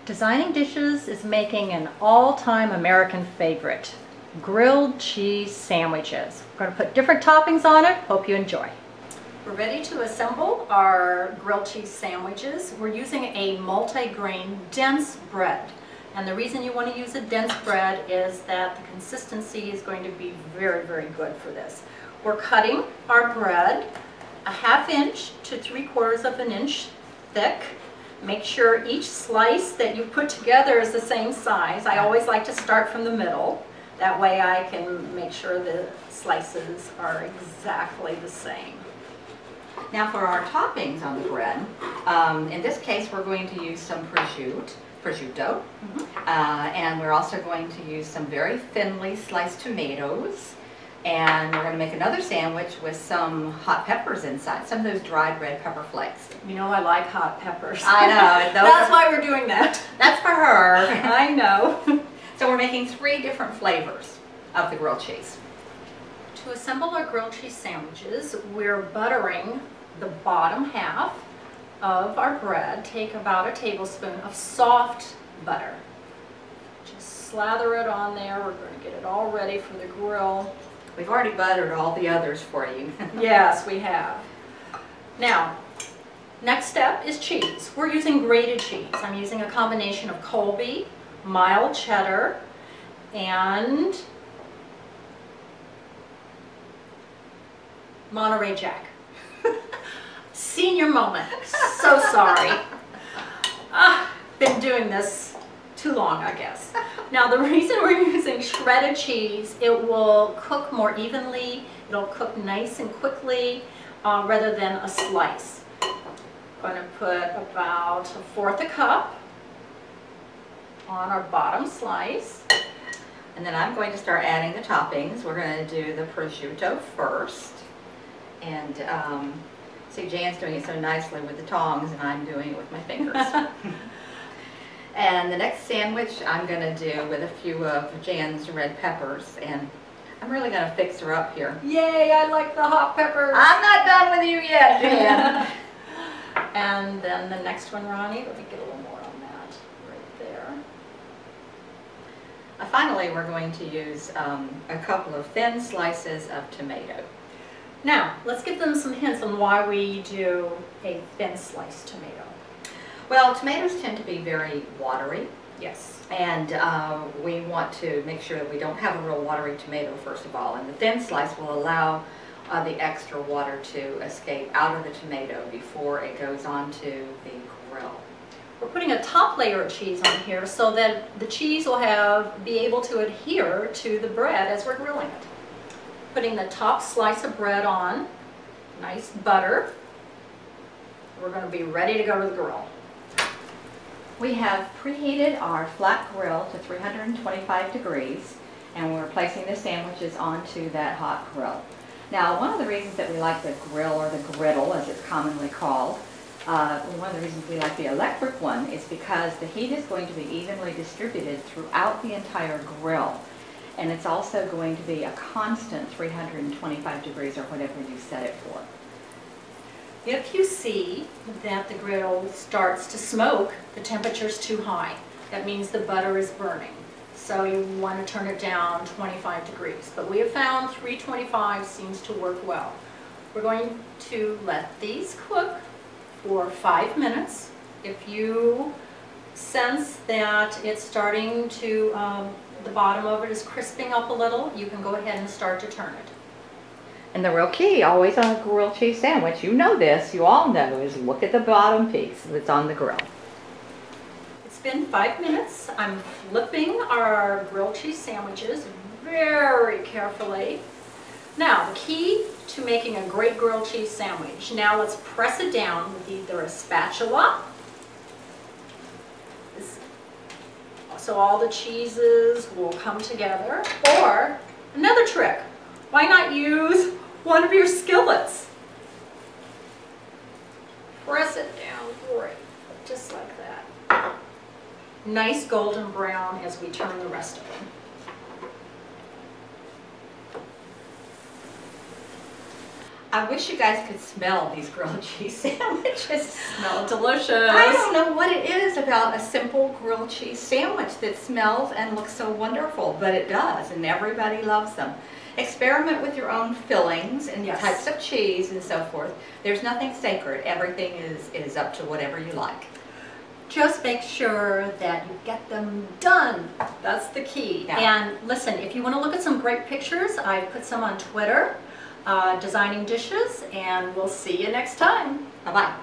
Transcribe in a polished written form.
Designing dishes is making an all-time American favorite, grilled cheese sandwiches. We're going to put different toppings on it. Hope you enjoy. We're ready to assemble our grilled cheese sandwiches. We're using a multi-grain dense bread. And the reason you want to use a dense bread is that the consistency is going to be very, very good for this. We're cutting our bread a 1/2 inch to 3/4 of an inch thick. Make sure each slice that you put together is the same size. I always like to start from the middle. That way I can make sure the slices are exactly the same. Now for our toppings on the bread, in this case we're going to use some prosciutto, and we're also going to use some very thinly sliced tomatoes, and we're going to make another sandwich with some hot peppers inside, some of those dried red pepper flakes. You know I like hot peppers. I know. That's why we're doing that. That's for her. I know. So we're making 3 different flavors of the grilled cheese. To assemble our grilled cheese sandwiches, we're buttering the bottom half of our bread. Take about a tablespoon of soft butter. Just slather it on there. We're going to get it all ready for the grill. We've already buttered all the others for you. Yes, we have. Now, next step is cheese. We're using grated cheese. I'm using a combination of Colby, mild cheddar, and Monterey Jack. Senior moment. So sorry. Been doing this too long, I guess. Now the reason we're using shredded cheese, it will cook more evenly. It'll cook nice and quickly rather than a slice. I'm going to put about 1/4 cup on our bottom slice. And then I'm going to start adding the toppings. We're going to do the prosciutto first. And see, Jan's doing it so nicely with the tongs, and I'm doing it with my fingers. And the next sandwich I'm going to do with a few of Jan's red peppers, and I'm really going to fix her up here. Yay, I like the hot peppers. I'm not done with you yet, Jan. And then the next one, Ronnie, let me get a little more on that right there. Finally, we're going to use a couple of thin slices of tomato. Now, let's give them some hints on why we do a thin sliced tomato. Well, tomatoes tend to be very watery. Yes. And we want to make sure that we don't have a real watery tomato, first of all. And the thin slice will allow the extra water to escape out of the tomato before it goes onto the grill. We're putting a top layer of cheese on here so that the cheese will be able to adhere to the bread as we're grilling it. Putting the top slice of bread on, nice butter. We're going to be ready to go to the grill. We have preheated our flat grill to 325 degrees, and we're placing the sandwiches onto that hot grill. Now, one of the reasons that we like the grill, or the griddle as it's commonly called, one of the reasons we like the electric one is because the heat is going to be evenly distributed throughout the entire grill. And it's also going to be a constant 325 degrees or whatever you set it for. If you see that the griddle starts to smoke, the temperature's too high. That means the butter is burning. So you want to turn it down 25 degrees. But we have found 325 seems to work well. We're going to let these cook for 5 minutes. If you sense that it's starting to, the bottom of it is crisping up a little, you can go ahead and start to turn it. And the real key, always on a grilled cheese sandwich, you know this, you all know, is look at the bottom piece that's on the grill. It's been 5 minutes. I'm flipping our grilled cheese sandwiches very carefully. Now, the key to making a great grilled cheese sandwich, now let's press it down with either a spatula, so all the cheeses will come together, or another trick, why not use one of your skillets? Press it down, great, just like that. Nice golden brown as we turn the rest of them. I wish you guys could smell these grilled cheese sandwiches. Smell delicious. I don't know what it is about a simple grilled cheese sandwich that smells and looks so wonderful, but it does, and everybody loves them. Experiment with your own fillings and Yes. types of cheese and so forth. There's nothing sacred. Everything is up to whatever you like. Just make sure that you get them done. That's the key. Yeah. And listen, if you want to look at some great pictures, I put some on Twitter, designing dishes, and we'll see you next time. Bye-bye.